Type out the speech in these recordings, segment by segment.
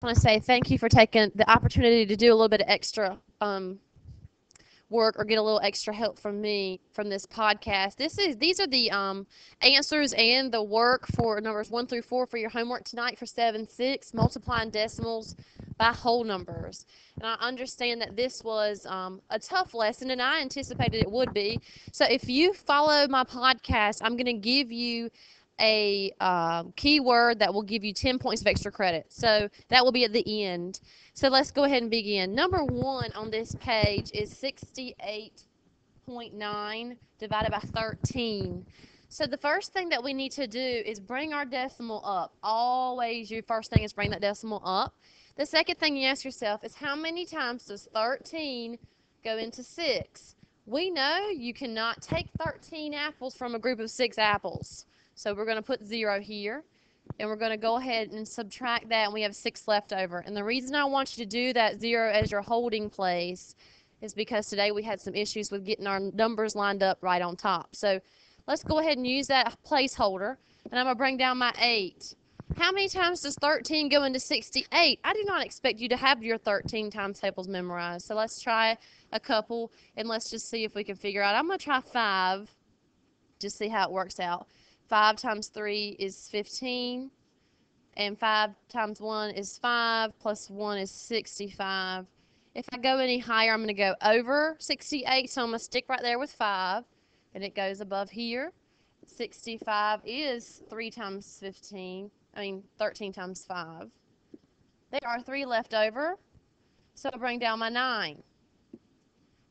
I want to say thank you for taking the opportunity to do a little bit of extra work or get a little extra help from me from this podcast. These are the answers and the work for numbers 1 through 4 for your homework tonight for 7-6, multiplying decimals by whole numbers. And I understand that this was a tough lesson, and I anticipated it would be. So if you follow my podcast, I'm going to give you a keyword that will give you 10 points of extra credit. So that will be at the end. So let's go ahead and begin. Number 1 on this page is 68.9 divided by 13. So the first thing that we need to do is bring our decimal up. Always your first thing is bring that decimal up. The second thing you ask yourself is how many times does 13 go into 6? We know you cannot take 13 apples from a group of 6 apples. So we're going to put 0 here. And we're going to go ahead and subtract that, and we have 6 left over. And the reason I want you to do that 0 as your holding place is because today we had some issues with getting our numbers lined up right on top. So let's go ahead and use that placeholder, and I'm going to bring down my 8. How many times does 13 go into 68? I do not expect you to have your 13 times tables memorized. So let's try a couple, and let's just see if we can figure out. I'm going to try 5, just see how it works out. 5 times 3 is 15, and 5 times 1 is 5, plus 1 is 65. If I go any higher, I'm going to go over 68, so I'm going to stick right there with 5, and it goes above here. 65 is 3 times 13 times 5. There are 3 left over, so I'll bring down my 9.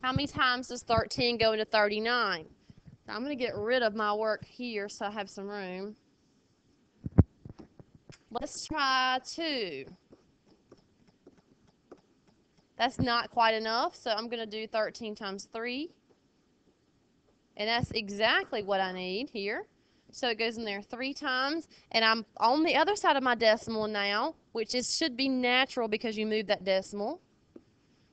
How many times does 13 go into 39? I'm going to get rid of my work here so I have some room. Let's try 2. That's not quite enough, so I'm going to do 13 times 3. And that's exactly what I need here. So it goes in there 3 times, and I'm on the other side of my decimal now, which should be natural because you moved that decimal.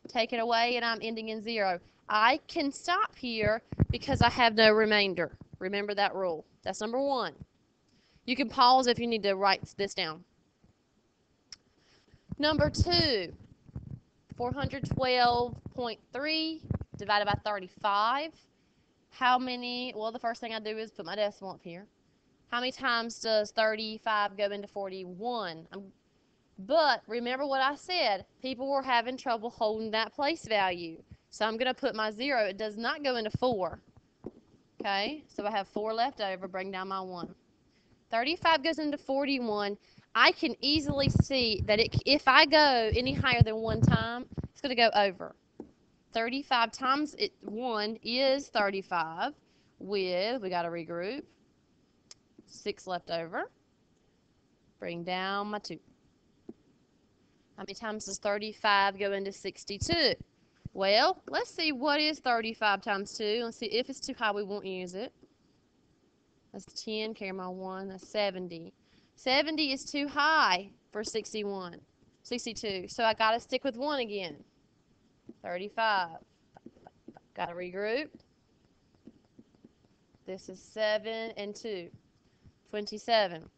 Take it away, and I'm ending in 0. I can stop here because I have no remainder. Remember that rule. That's number 1. You can pause if you need to write this down. Number 2, 412.3 divided by 35. How many, well, the first thing I do is put my decimal up here. How many times does 35 go into 41? But remember what I said, people were having trouble holding that place value. So I'm going to put my 0. It does not go into 4. Okay, so I have 4 left over. Bring down my 1. 35 goes into 41. I can easily see that if I go any higher than 1 time, it's going to go over. 35 times 1 is 35 with, we got to regroup, 6 left over. Bring down my 2. How many times does 35 go into 62? Well, let's see what is 35 times 2. Let's see if it's too high, we won't use it. That's 10, carry my 1, that's 70. 70 is too high for 62. So I got to stick with 1 again. 35. Got to regroup. This is 7 and 2. 27.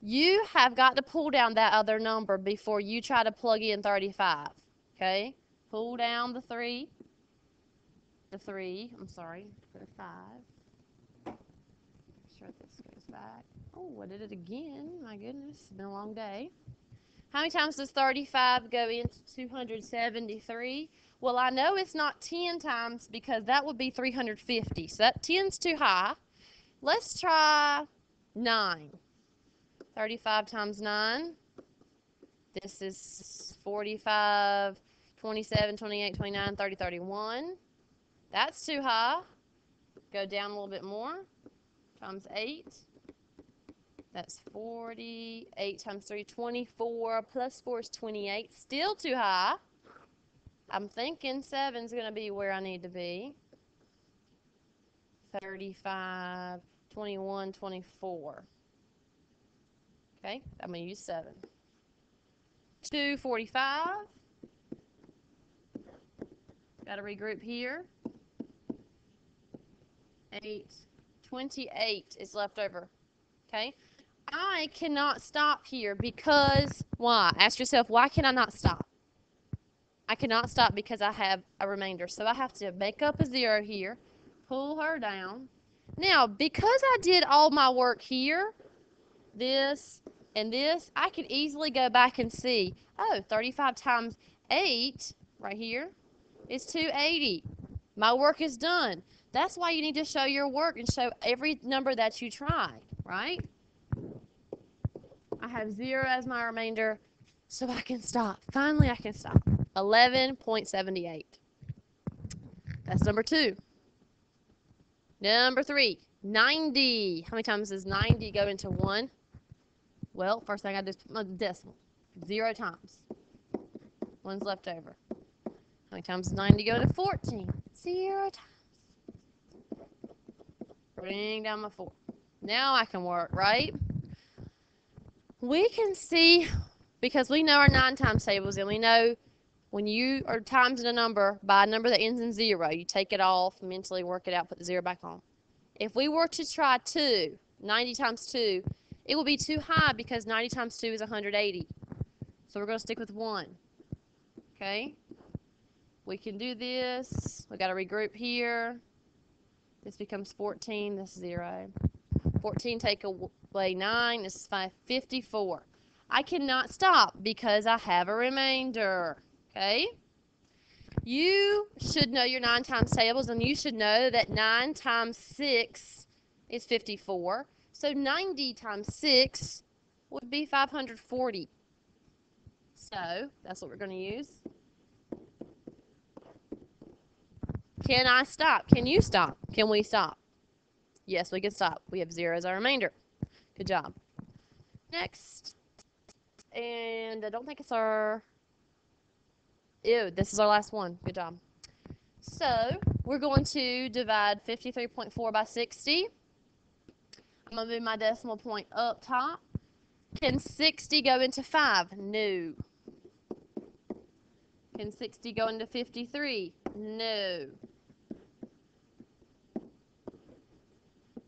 You have got to pull down that other number before you try to plug in 35. Okay? Pull down the 3. For the 5. Make sure this goes back. Oh, I did it again. My goodness, it's been a long day. How many times does 35 go into 273? Well, I know it's not 10 times because that would be 350. So that 10's too high. Let's try 9. 35 times 9. This is 45, 27, 28, 29, 30, 31. That's too high. Go down a little bit more. Times 8. That's 40. 8 times 3, 24. Plus 4 is 28. Still too high. I'm thinking 7 is going to be where I need to be. 35, 21, 24. Okay, I'm going to use 7. 245. Got to regroup here. 8, 28 is left over. Okay, I cannot stop here because why? Ask yourself, why can I not stop? I cannot stop because I have a remainder. So I have to make up a 0 here, pull her down. Now, because I did all my work here, this and this, I could easily go back and see, oh, 35 times 8 right here is 280. My work is done. That's why you need to show your work and show every number that you tried, right? I have 0 as my remainder, so I can stop. Finally, I can stop. 11.78. That's number 2. Number 3, 90. How many times does 90 go into 1? Well, first thing I do is put my decimal. 0 times. 1's left over. How many times does 90 go into 14? 0 times. Bring down my 4. Now I can work, right? We can see, because we know our 9 times tables, and we know when you are timesing a number by a number that ends in 0, you take it off, mentally work it out, put the 0 back on. If we were to try 2, 90 times 2, it will be too high because 90 times 2 is 180. So we're going to stick with 1. Okay? We can do this. We got to regroup here. This becomes 14. This is 0. 14 take away 9. This is 54. I cannot stop because I have a remainder. Okay? You should know your 9 times tables, and you should know that 9 times 6 is 54. So 90 times 6 would be 540. So that's what we're going to use. Can I stop? Can you stop? Can we stop? Yes, we can stop. We have 0 as our remainder. Good job. Next. And I don't think it's our... Ew, this is our last one. Good job. So we're going to divide 53.4 by 60. I'm going to move my decimal point up top. Can 60 go into 5? No. Can 60 go into 53? No.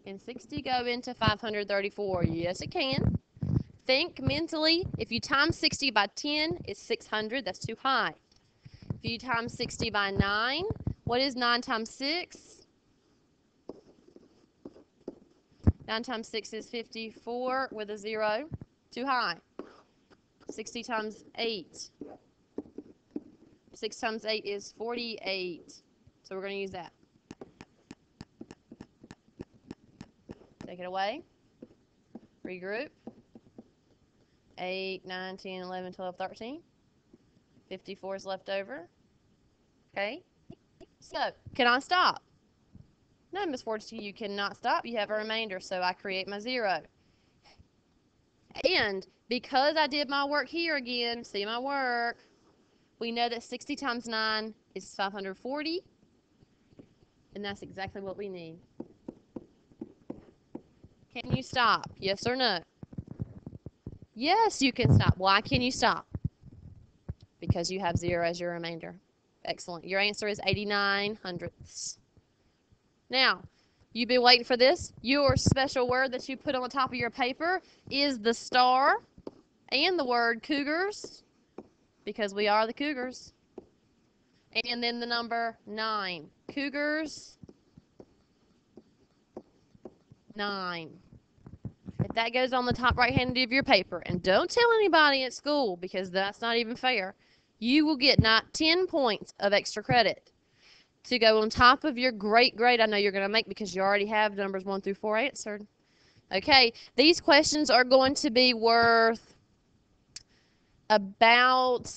Can 60 go into 534? Yes, it can. Think mentally. If you times 60 by 10, it's 600. That's too high. If you times 60 by 9, what is 9 times 6? 9 times 6 is 54 with a 0. Too high. 60 times 8. 6 times 8 is 48. So we're going to use that. Take it away. Regroup. 8, 9, 10, 11, 12, 13. 54 is left over. Okay. So, can I stop? No, Miss Fortescue, you cannot stop. You have a remainder, so I create my 0. And because I did my work here again, see my work, we know that 60 times 9 is 540. And that's exactly what we need. Can you stop? Yes or no? Yes, you can stop. Why can you stop? Because you have 0 as your remainder. Excellent. Your answer is 89 hundredths. Now, you've been waiting for this. Your special word that you put on the top of your paper is the star and the word cougars, because we are the cougars. And then the number 9. Cougars, 9. If that goes on the top right hand of your paper, and don't tell anybody at school because that's not even fair, you will get not 10 points of extra credit to go on top of your great grade I know you're going to make because you already have numbers 1 through 4 answered. Okay, these questions are going to be worth about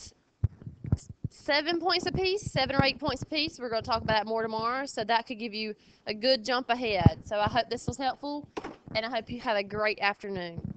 7 points apiece, 7 or 8 points apiece. We're going to talk about that more tomorrow, so that could give you a good jump ahead. So I hope this was helpful, and I hope you have a great afternoon.